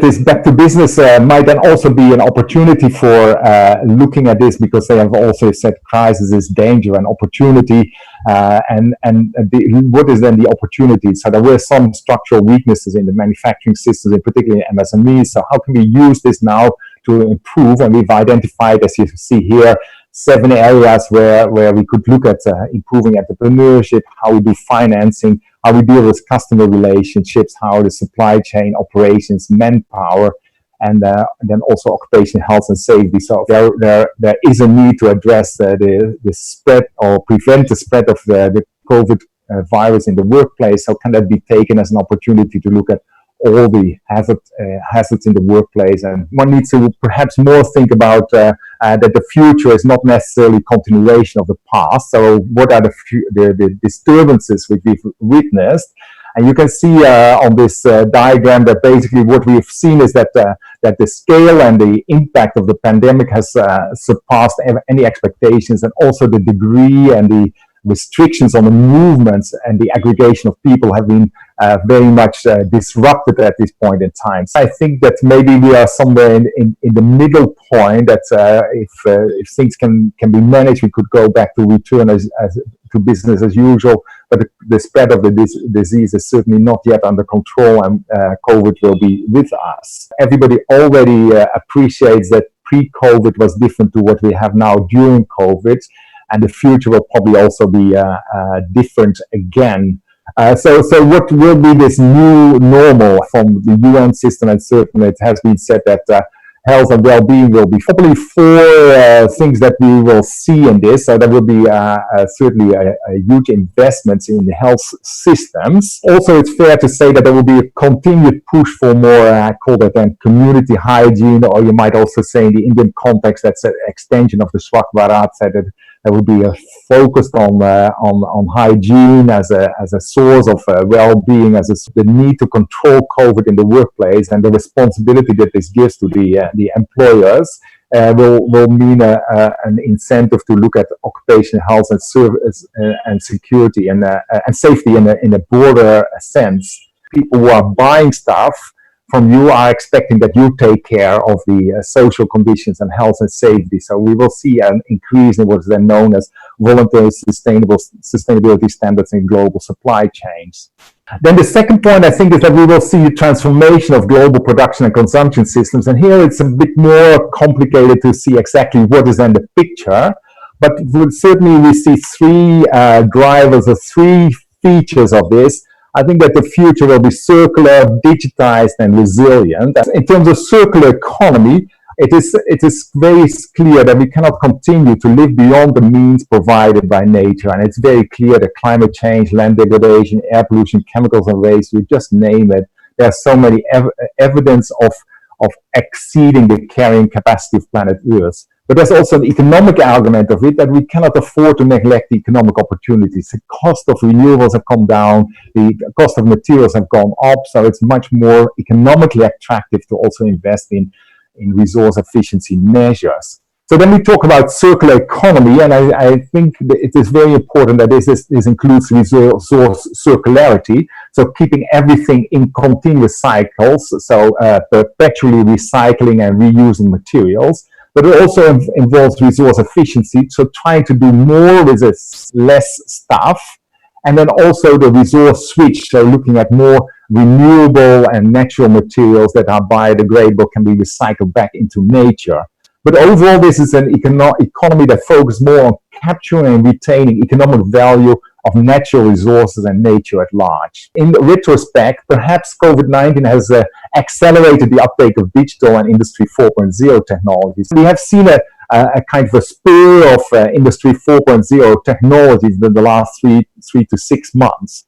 This back to business might then also be an opportunity for looking at this, because they have also said crisis is danger and opportunity, what is then the opportunity? So there were some structural weaknesses in the manufacturing systems, in particular in MSMEs. So how can we use this now to improve? And we've identified, as you see here, 7 areas where we could look at improving entrepreneurship, how we do financing, how we deal with customer relationships, how the supply chain operations, manpower, and then also occupational health and safety. So there is a need to address the spread or prevent the spread of the COVID virus in the workplace. So can that be taken as an opportunity to look at all the hazards in the workplace? And one needs to perhaps more think about that the future is not necessarily continuation of the past. So what are the disturbances which we've witnessed? And you can see on this diagram that basically what we've seen is that the scale and the impact of the pandemic has surpassed any expectations, and also the degree and the restrictions on the movements and the aggregation of people have been very much disrupted at this point in time. So I think that maybe we are somewhere in the middle point, that if things can be managed, we could go back to return to business as usual, but the spread of the disease is certainly not yet under control, and COVID will be with us. Everybody already appreciates that pre-COVID was different to what we have now during COVID, and the future will probably also be different again. So what will be this new normal from the UN system? And certainly it has been said that health and well-being will be probably 4 things that we will see in this. So there will be certainly a huge investments in the health systems. Also, it's fair to say that there will be a continued push for more, I call that then community hygiene, or you might also say in the Indian context, that's an extension of the Swachh Bharat, said that there will be a focus on hygiene as a source of well-being, the need to control COVID in the workplace, and the responsibility that this gives to the employers will mean an incentive to look at occupational health and service and security and safety in a broader sense. People who are buying stuff from you are expecting that you take care of the social conditions and health and safety. So we will see an increase in what is then known as voluntary sustainability standards in global supply chains. Then the second point, I think, is that we will see a transformation of global production and consumption systems. And here it's a bit more complicated to see exactly what is in the picture. But certainly we see 3 drivers or 3 features of this. I think that the future will be circular, digitized, and resilient. In terms of circular economy, it is very clear that we cannot continue to live beyond the means provided by nature. And it's very clear that climate change, land degradation, air pollution, chemicals and waste, you just name it. There's so many evidence of exceeding the carrying capacity of planet Earth. But there's also an economic argument of it, that we cannot afford to neglect the economic opportunities. The cost of renewables have come down, the cost of materials have gone up, so it's much more economically attractive to also invest in resource efficiency measures. So then we talk about circular economy, and I think that it is very important that this includes resource circularity, so keeping everything in continuous cycles, so perpetually recycling and reusing materials. But it also involves resource efficiency, so trying to do more with less stuff, and then also the resource switch, so looking at more renewable and natural materials that are biodegradable, can be recycled back into nature. But overall, this is an economy that focuses more on capturing and retaining economic value of natural resources and nature at large. In retrospect, perhaps COVID-19 has accelerated the uptake of digital and Industry 4.0 technologies. We have seen a kind of a spur of Industry 4.0 technologies in the last three to 6 months.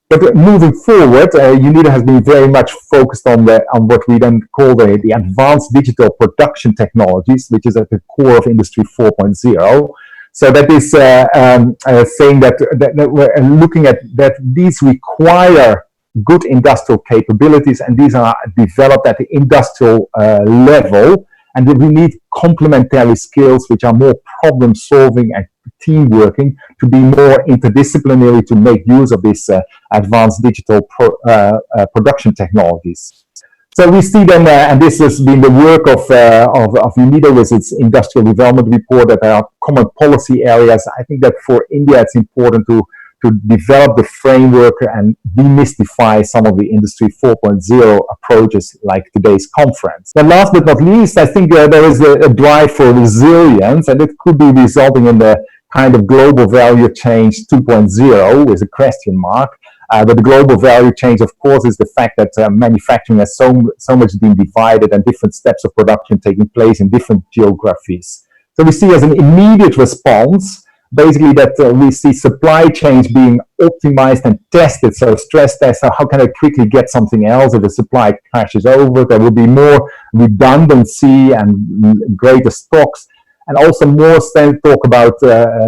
But moving forward, UNIDO has been very much focused on what we then call the advanced digital production technologies, which is at the core of Industry 4.0. So that is saying that we're looking at that these require good industrial capabilities, and these are developed at the industrial level, and that we need complementary skills which are more problem solving and team working to be more interdisciplinary to make use of these advanced digital production technologies. So we see then, and this has been the work of UNIDO with its industrial development report, that there are common policy areas. I think that for India it's important to develop the framework and demystify some of the Industry 4.0 approaches like today's conference. Then last but not least, I think there is a drive for resilience, and it could be resulting in the kind of global value change 2.0 with a question mark. But the global value change, of course, is the fact that manufacturing has so much been divided and different steps of production taking place in different geographies. So we see as an immediate response, basically that we see supply chains being optimized and tested, so stress tests, so how can I quickly get something else if the supply crashes over? There will be more redundancy and greater stocks, and also more talk about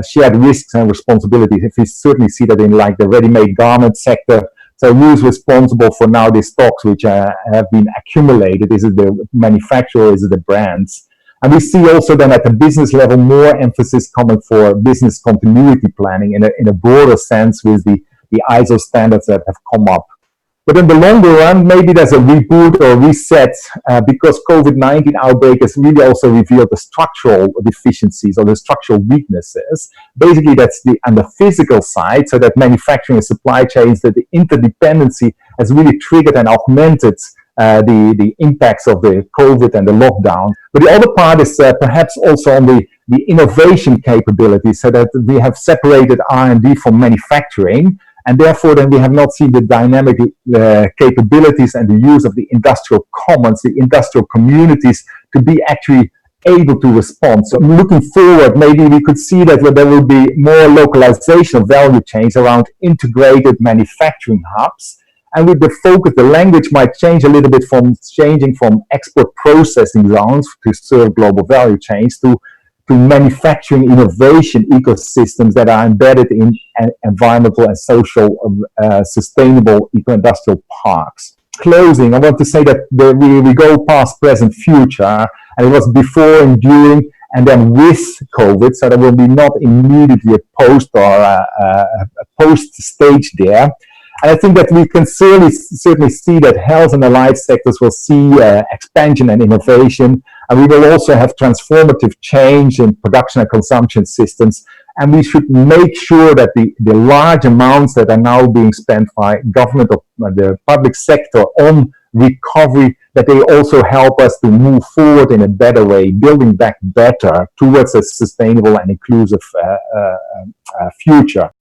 shared risks and responsibilities. If we certainly see that in like the ready-made garment sector, so who's responsible for now these stocks which have been accumulated? Is it the manufacturer? Is it the brands? And we see also then at the business level more emphasis coming for business continuity planning in a broader sense with the ISO standards that have come up. But in the longer run, maybe there's a reboot or reset because COVID-19 outbreak has really also revealed the structural deficiencies or the structural weaknesses. Basically, that's on the physical side, so that manufacturing and supply chains, that the interdependency has really triggered and augmented the impacts of the COVID and the lockdown. But the other part is perhaps also on the innovation capabilities, so that we have separated R&D from manufacturing, and therefore then we have not seen the dynamic capabilities and the use of the industrial commons, the industrial communities, to be actually able to respond. So looking forward, maybe we could see that there will be more localization of value chains around integrated manufacturing hubs. And with the focus, the language might change a little bit from changing from export processing zones to serve global value chains to manufacturing innovation ecosystems that are embedded in environmental and social sustainable eco-industrial parks. Closing, I want to say that we go past, present, future, and it was before and during and then with COVID, so there will be not immediately a post or a post stage there. And I think that we can certainly see that health and allied sectors will see expansion and innovation, and we will also have transformative change in production and consumption systems. And we should make sure that the large amounts that are now being spent by government or the public sector on recovery, that they also help us to move forward in a better way, building back better towards a sustainable and inclusive future.